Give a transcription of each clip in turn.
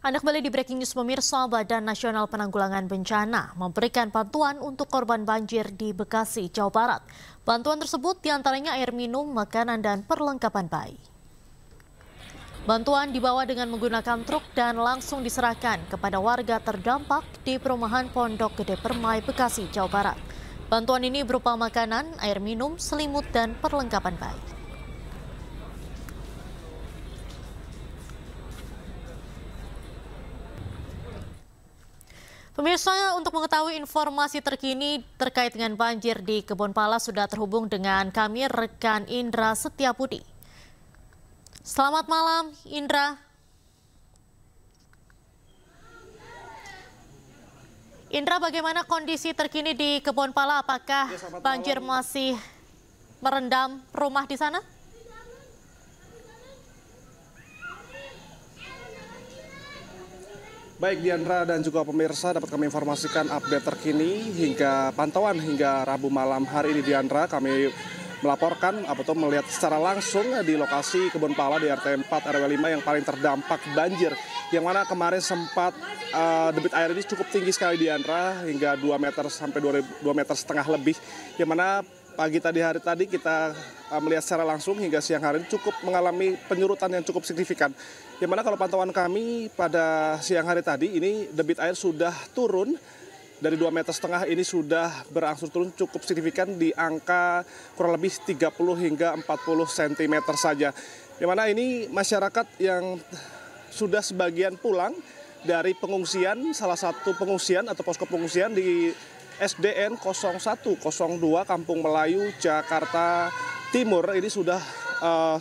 Anda kembali di Breaking News pemirsa. Badan Nasional Penanggulangan Bencana memberikan bantuan untuk korban banjir di Bekasi, Jawa Barat. Bantuan tersebut diantaranya air minum, makanan, dan perlengkapan bayi. Bantuan dibawa dengan menggunakan truk dan langsung diserahkan kepada warga terdampak di perumahan Pondok Gede Permai, Bekasi, Jawa Barat. Bantuan ini berupa makanan, air minum, selimut, dan perlengkapan bayi. Pemirsa, untuk mengetahui informasi terkini terkait dengan banjir di Kebonpala sudah terhubung dengan kami rekan Indra Setiabudi. Selamat malam, Indra. Indra, bagaimana kondisi terkini di Kebonpala? Apakah banjir masih merendam rumah di sana? Baik Diandra dan juga pemirsa, dapat kami informasikan update terkini hingga pantauan hingga Rabu malam hari ini. Diandra, kami melaporkan atau melihat secara langsung di lokasi Kebonpala di RT 4 RW 5 yang paling terdampak banjir, yang mana kemarin sempat debit air ini cukup tinggi sekali Diandra, hingga 2 meter sampai 2,5 meter lebih, yang mana pagi tadi hari tadi kita melihat secara langsung hingga siang hari ini cukup mengalami penyurutan yang cukup signifikan. Yang mana kalau pantauan kami pada siang hari tadi ini debit air sudah turun dari 2,5 meter ini sudah berangsur turun cukup signifikan di angka kurang lebih 30 hingga 40 cm saja. Yang mana ini masyarakat yang sudah sebagian pulang dari pengungsian, salah satu pengungsian atau posko pengungsian di SDN 0102 Kampung Melayu, Jakarta Timur, ini sudah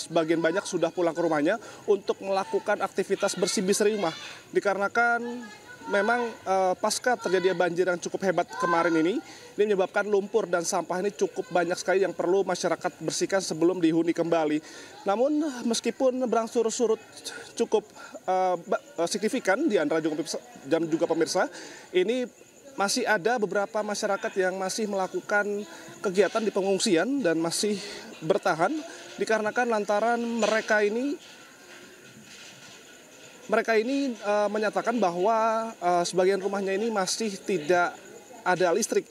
sebagian banyak sudah pulang ke rumahnya untuk melakukan aktivitas bersih-bersih rumah. Dikarenakan memang pasca terjadi banjir yang cukup hebat kemarin ini menyebabkan lumpur dan sampah ini cukup banyak sekali yang perlu masyarakat bersihkan sebelum dihuni kembali. Namun meskipun berangsur surut cukup signifikan di antara juga pemirsa, ini masih ada beberapa masyarakat yang masih melakukan kegiatan di pengungsian dan masih bertahan dikarenakan lantaran mereka ini menyatakan bahwa sebagian rumahnya ini masih tidak ada listrik,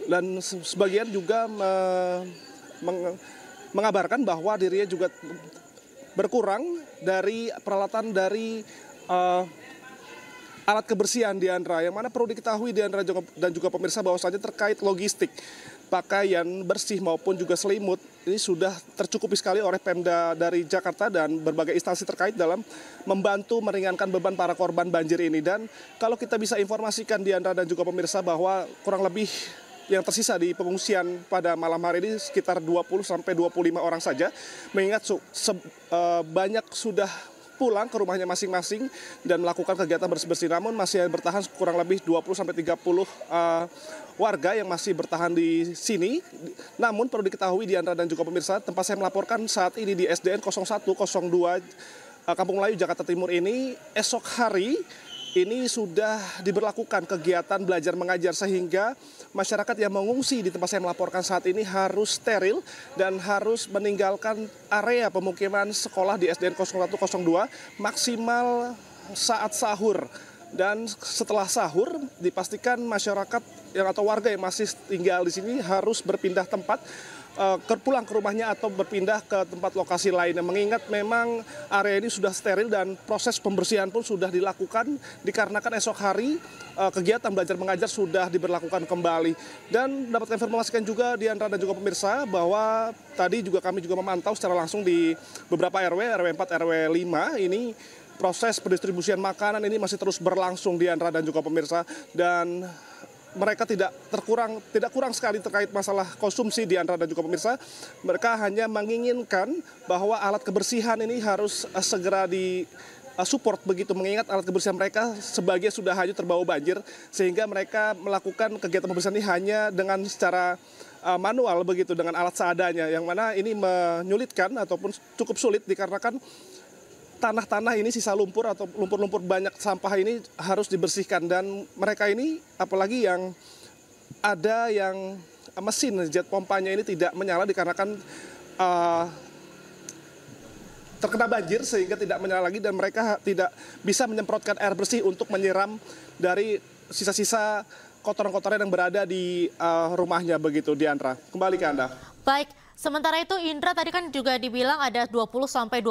dan sebagian juga mengabarkan bahwa dirinya juga berkurang dari peralatan dari alat kebersihan Diandra, yang mana perlu diketahui Diandra dan juga pemirsa bahwasanya terkait logistik pakaian bersih maupun juga selimut ini sudah tercukupi sekali oleh Pemda dari Jakarta dan berbagai instansi terkait dalam membantu meringankan beban para korban banjir ini. Dan kalau kita bisa informasikan Diandra dan juga pemirsa bahwa kurang lebih yang tersisa di pengungsian pada malam hari ini sekitar 20 sampai 25 orang saja, mengingat banyak sudah pulang ke rumahnya masing-masing dan melakukan kegiatan bersih-bersih, namun masih bertahan kurang lebih 20 sampai 30 warga yang masih bertahan di sini. Namun perlu diketahui Diandra dan juga pemirsa, tempat saya melaporkan saat ini di SDN 0102 Kampung Melayu, Jakarta Timur ini, esok hari ini sudah diberlakukan kegiatan belajar mengajar, sehingga masyarakat yang mengungsi di tempat saya melaporkan saat ini harus steril dan harus meninggalkan area pemukiman sekolah di SDN 0102 maksimal saat sahur. Dan setelah sahur dipastikan masyarakat atau warga yang masih tinggal di sini harus berpindah tempat, pulang ke rumahnya atau berpindah ke tempat lokasi lainnya, mengingat memang area ini sudah steril dan proses pembersihan pun sudah dilakukan dikarenakan esok hari kegiatan belajar mengajar sudah diberlakukan kembali. Dan dapat informasikan juga Diandra dan juga pemirsa bahwa tadi juga kami juga memantau secara langsung di beberapa RW 4 RW 5 ini proses pendistribusian makanan ini masih terus berlangsung Diandra dan juga pemirsa, dan mereka tidak kurang sekali terkait masalah konsumsi Diandra dan juga pemirsa. Mereka hanya menginginkan bahwa alat kebersihan ini harus segera support begitu, mengingat alat kebersihan mereka sebagian sudah hanyut terbawa banjir, sehingga mereka melakukan kegiatan pembersihan ini hanya dengan secara manual begitu, dengan alat seadanya, yang mana ini menyulitkan ataupun cukup sulit dikarenakan tanah-tanah ini sisa lumpur atau lumpur-lumpur banyak sampah ini harus dibersihkan. Dan mereka ini apalagi yang ada yang mesin jet pompanya ini tidak menyala dikarenakan terkena banjir sehingga tidak menyala lagi dan mereka tidak bisa menyemprotkan air bersih untuk menyiram dari sisa-sisa kotoran-kotoran yang berada di rumahnya begitu, Diandra. Kembali ke Anda. Baik, sementara itu Indra tadi kan juga dibilang ada 20-25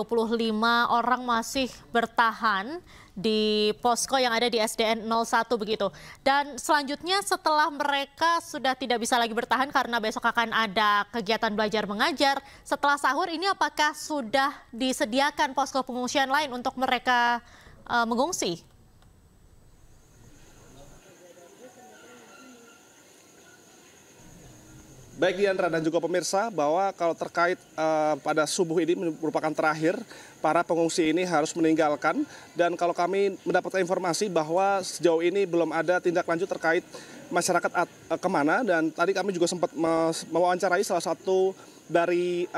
orang masih bertahan di posko yang ada di SDN 01 begitu. Dan selanjutnya setelah mereka sudah tidak bisa lagi bertahan karena besok akan ada kegiatan belajar mengajar, setelah sahur ini apakah sudah disediakan posko pengungsian lain untuk mereka mengungsi? Baik Diandra dan juga pemirsa, bahwa kalau terkait pada subuh ini merupakan terakhir para pengungsi ini harus meninggalkan, dan kalau kami mendapatkan informasi bahwa sejauh ini belum ada tindak lanjut terkait masyarakat kemana, dan tadi kami juga sempat mewawancarai salah satu dari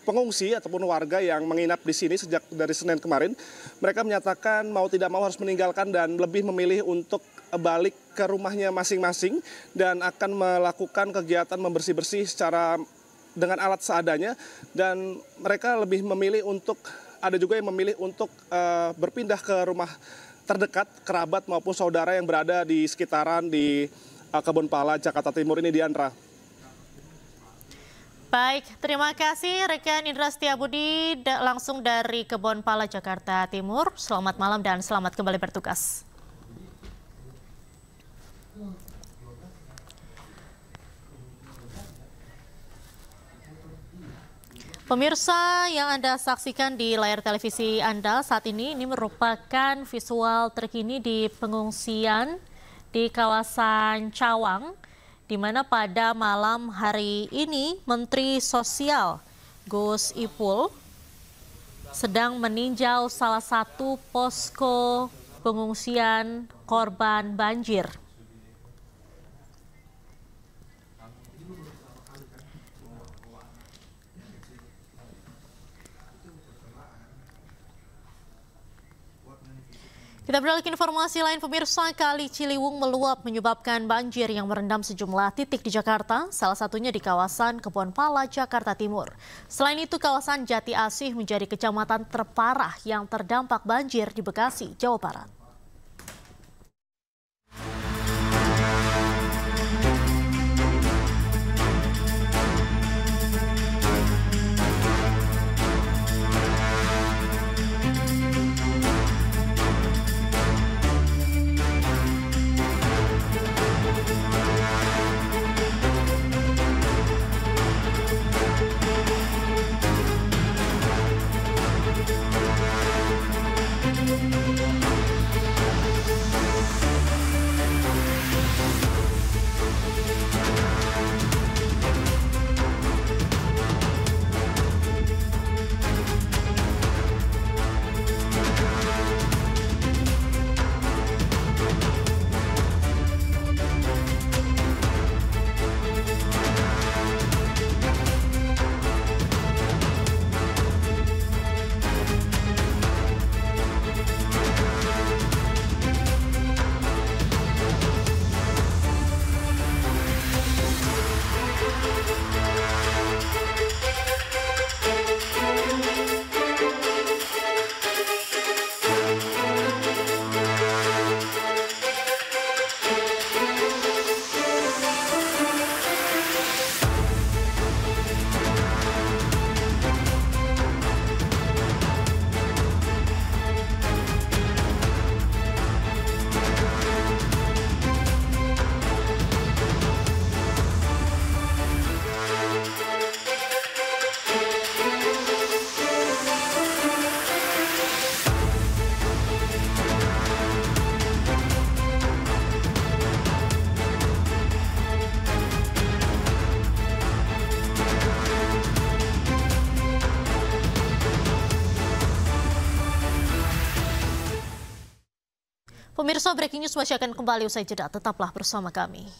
pengungsi ataupun warga yang menginap di sini sejak dari Senin kemarin. Mereka menyatakan mau tidak mau harus meninggalkan dan lebih memilih untuk balik ke rumahnya masing-masing dan akan melakukan kegiatan membersih-bersih secara dengan alat seadanya, dan mereka lebih memilih untuk, ada juga yang memilih untuk berpindah ke rumah terdekat, kerabat maupun saudara yang berada di sekitaran di Kebonpala, Jakarta Timur ini, Diandra. Baik, terima kasih rekan Indra Setiabudi langsung dari Kebonpala, Jakarta Timur. Selamat malam dan selamat kembali bertugas. Pemirsa yang Anda saksikan di layar televisi Anda saat ini merupakan visual terkini di pengungsian di kawasan Cawang, di mana pada malam hari ini Menteri Sosial Gus Ipul sedang meninjau salah satu posko pengungsian korban banjir. Kita beralih ke informasi lain, pemirsa. Kali Ciliwung meluap menyebabkan banjir yang merendam sejumlah titik di Jakarta, salah satunya di kawasan Kebonpala, Jakarta Timur. Selain itu, kawasan Jati Asih menjadi kecamatan terparah yang terdampak banjir di Bekasi, Jawa Barat. Pemirsa, breaking news masih akan kembali usai jeda. Tetaplah bersama kami.